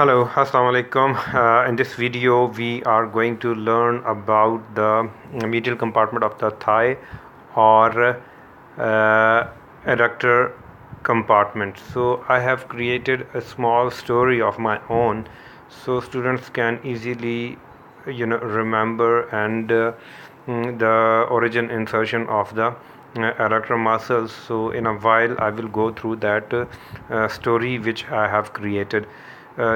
Hello, Assalamu alaikum. In this video, we are going to learn about the medial compartment of the thigh or adductor compartment. So I have created a small story of my own, so students can easily, remember and the origin insertion of the adductor muscles. So in a while, I will go through that story which I have created.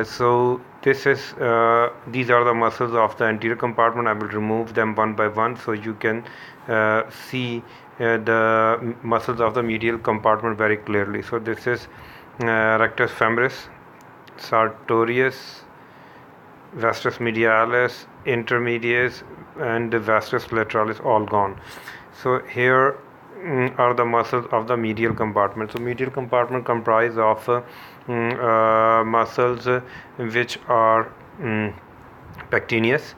So this is these are the muscles of the anterior compartment. I will remove them one by one so you can see the muscles of the medial compartment very clearly. So this is rectus femoris, sartorius, vastus medialis, intermedius, and the vastus lateralis all gone. So here are the muscles of the medial compartment. So medial compartment comprise of muscles which are pectineus,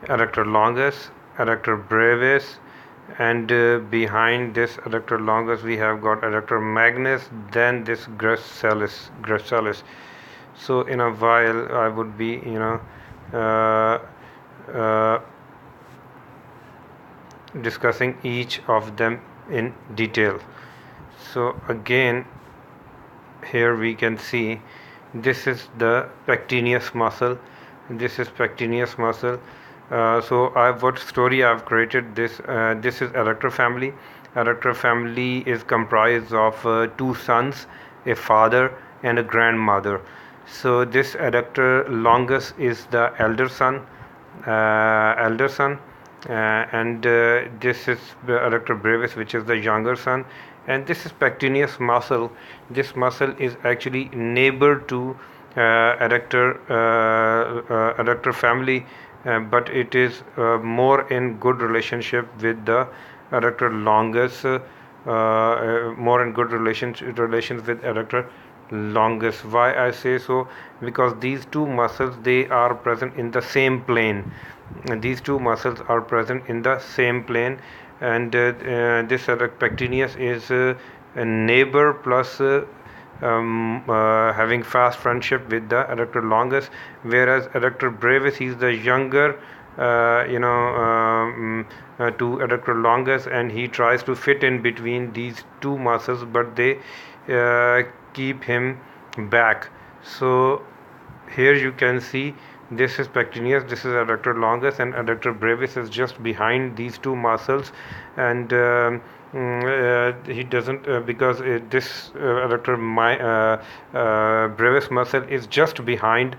adductor longus, adductor brevis, and behind this adductor longus we have got adductor magnus, then this gracilis. So in a while I would be uh, uh, discussing each of them in detail. So again, here we can see this is the pectineus muscle. This is pectineus muscle. So what story I've created this this is adductor family. Adductor family is comprised of two sons, a father and a grandmother. So this adductor longus is the elder son, and this is the adductor brevis, which is the younger son, and this is pectineus muscle. This muscle is actually neighbor to adductor family, but it is more in good relationship with the adductor longus, more in good relations with adductor longus. Why I say so? Because these two muscles, they are present in the same plane. These two muscles are present in the same plane, and this pectineus is a neighbor plus having fast friendship with the adductor longus, whereas adductor brevis is the younger to adductor longus, and he tries to fit in between these two muscles, but they keep him back. So here you can see this is pectineus, this is adductor longus, and adductor brevis is just behind these two muscles, and he doesn't because this adductor brevis muscle is just behind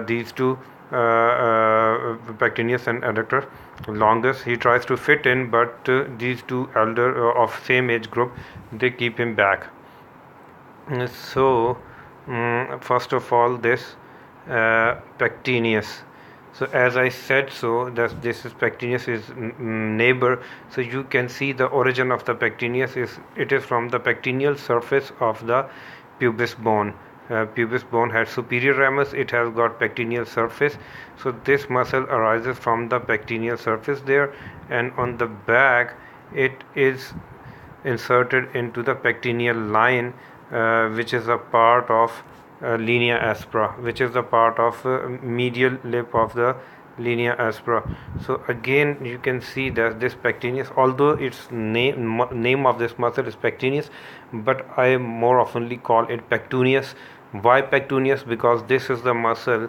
these two pectineus and adductor longus. He tries to fit in, but these two elder of same age group, they keep him back. So first of all, this pectineus. So as I said, so that this is pectineus is neighbor. So you can see the origin of the pectineus is from the pectineal surface of the pubis bone. Pubis bone has superior ramus, it has got pectineal surface. So this muscle arises from the pectineal surface there, and on the back it is inserted into the pectineal line, which is a part of linea aspera, which is the part of medial lip of the linea aspera. So again you can see that this pectineus, although its name of this muscle is pectineus, but I more oftenly call it pectuneus. Why pectuneus? Because this is the muscle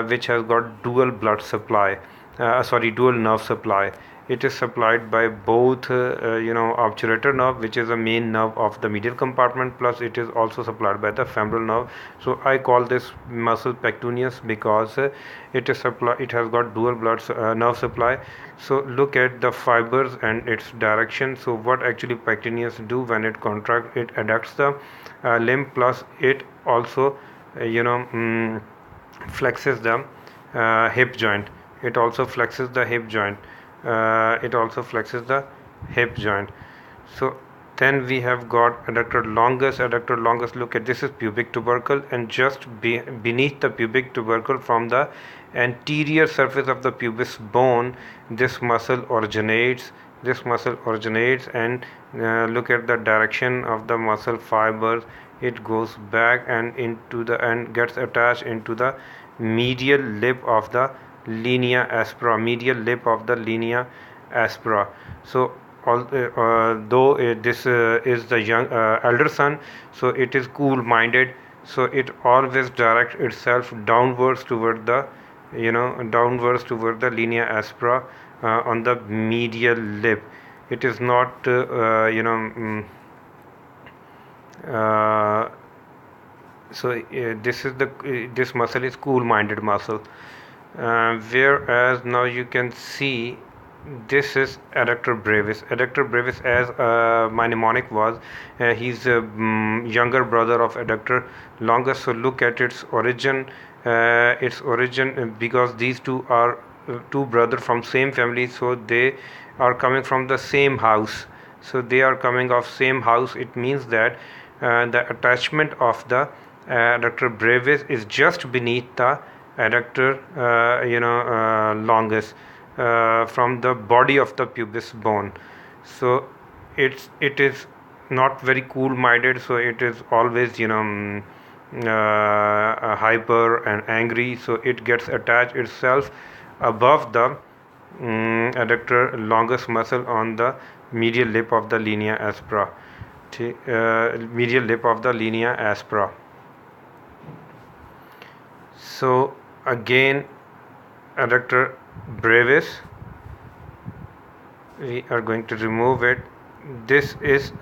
which has got dual blood supply, dual nerve supply. It is supplied by both obturator nerve, which is the main nerve of the medial compartment, plus it is also supplied by the femoral nerve. So I call this muscle pectuneus because it has got dual blood nerve supply. So look at the fibers and its direction. So what actually pectineus do when it contracts? It adducts the limb, plus it also flexes the hip joint. It also flexes the hip joint. So then we have got adductor longus. Adductor longus, look at this is pubic tubercle, and just beneath the pubic tubercle, from the anterior surface of the pubis bone, this muscle originates. And look at the direction of the muscle fibers. it goes back and into the and gets attached into the medial lip of the linea aspera, so though this is the young elder son, so it is cool minded, so it always directs itself downwards toward the linea aspera on the medial lip. It is not uh, this muscle is cool minded muscle, whereas now you can see this is adductor brevis. Adductor brevis, as my mnemonic was, he's a younger brother of adductor longus. So look at its origin. Because these two are two brothers from same family, so they are coming from the same house. So they are coming of same house. It means that the attachment of the adductor brevis is just beneath the adductor longus, from the body of the pubis bone. So it is not very cool minded, so it is always hyper and angry, so it gets attached itself above the adductor longus muscle on the medial lip of the linea aspera. So again, adductor brevis, we are going to remove it. This is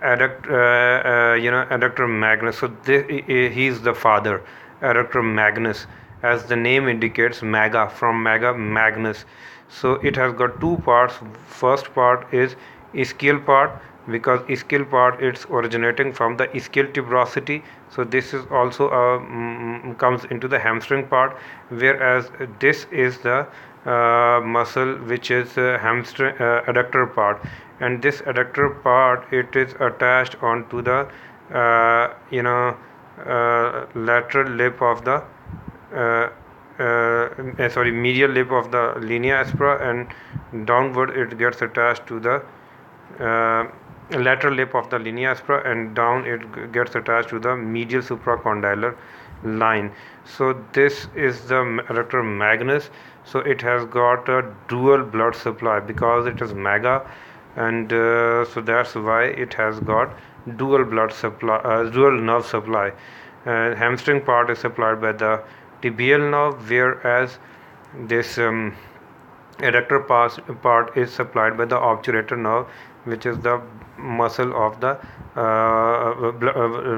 adductor magnus. So he is the father, adductor magnus, as the name indicates, maga, from maga, magnus. So it has got two parts. First part is ischial part, because ischial part, it's originating from the ischial tuberosity. So this is also comes into the hamstring part, whereas this is the muscle which is hamstring adductor part, and this adductor part, it is attached onto the lateral lip of the medial lip of the linea aspera, and downward it gets attached to the lateral lip of the linea aspera, and down it gets attached to the medial supracondylar line. So this is the adductor magnus. So it has got a dual blood supply because it is maga, and so that's why it has got dual blood supply, dual nerve supply. Hamstring part is supplied by the tibial nerve, whereas this adductor part is supplied by the obturator nerve, which is the muscle of the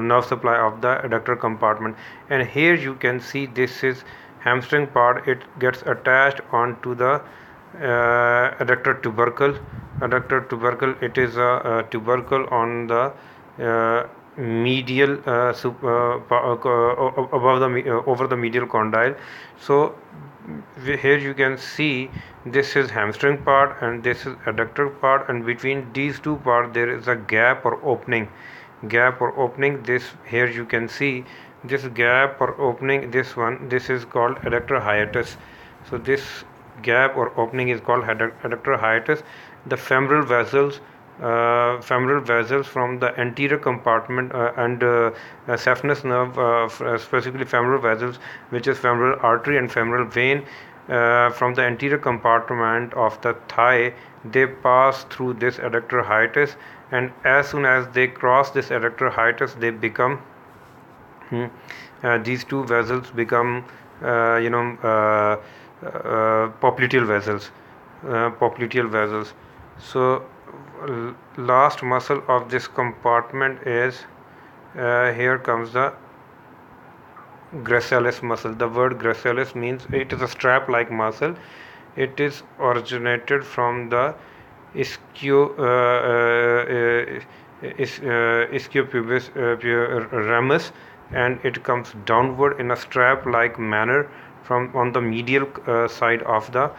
nerve supply of the adductor compartment. And here you can see this is hamstring part. It gets attached onto the adductor tubercle. It is a tubercle on the medial above the over the medial condyle. So here you can see this is hamstring part and this is adductor part, and between these two parts there is a gap or opening. This, here you can see this gap or opening, this is called adductor hiatus. So this gap or opening is called adductor hiatus. The femoral vessels from the anterior compartment and saphenous nerve, specifically femoral vessels, which is femoral artery and femoral vein, from the anterior compartment of the thigh, they pass through this adductor hiatus, and as soon as they cross this adductor hiatus, they become these two vessels become popliteal vessels. So last muscle of this compartment is here comes the gracilis muscle. The word gracilis means it is a strap like muscle. It is originated from the ischiopubis ramus, and it comes downward in a strap like manner from on the medial side of the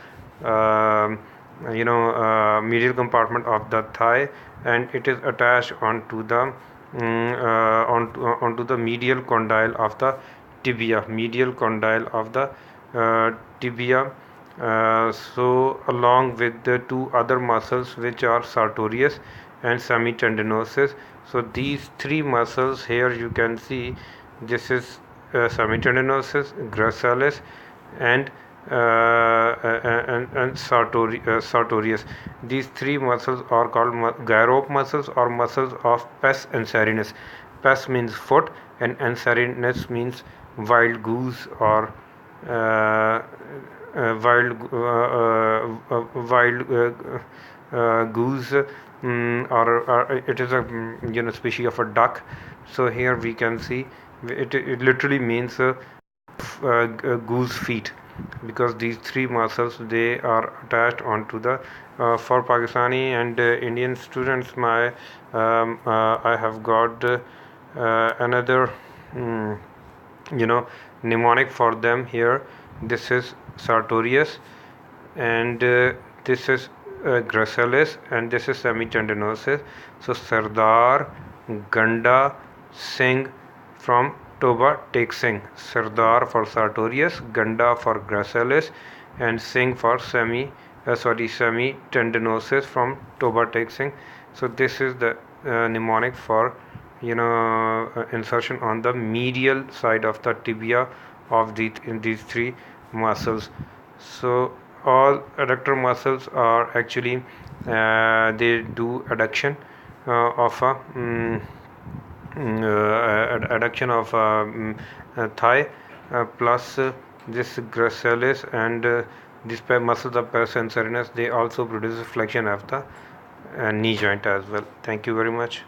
medial compartment of the thigh, and it is attached onto the onto the medial condyle of the tibia, so along with the two other muscles which are sartorius and semitendinosus. So these three muscles here you can see, this is semitendinosus, gracilis, and sartorius. These three muscles are called gyrope muscles or muscles of pes anserinus. Pes means foot and anserinus means wild goose or uh, wild goose, or it is a species of a duck. So here we can see it literally means goose feet, because these three muscles they are attached onto the for Pakistani and Indian students. I have got another you know mnemonic for them here. This is sartorius, and this is gracilis, and this is semitendinosus. So Sardar, Ganda, Singh from Toba take Singh. Sardar for sartorius, Ganda for gracilis, and Singh for semitendinosus from Toba take Singh. So this is the mnemonic for insertion on the medial side of the tibia of these three muscles. So all adductor muscles are actually they do adduction of adduction of thigh, plus this gracilis and these muscles of pes anserinus, they also produce flexion of the knee joint as well. Thank you very much.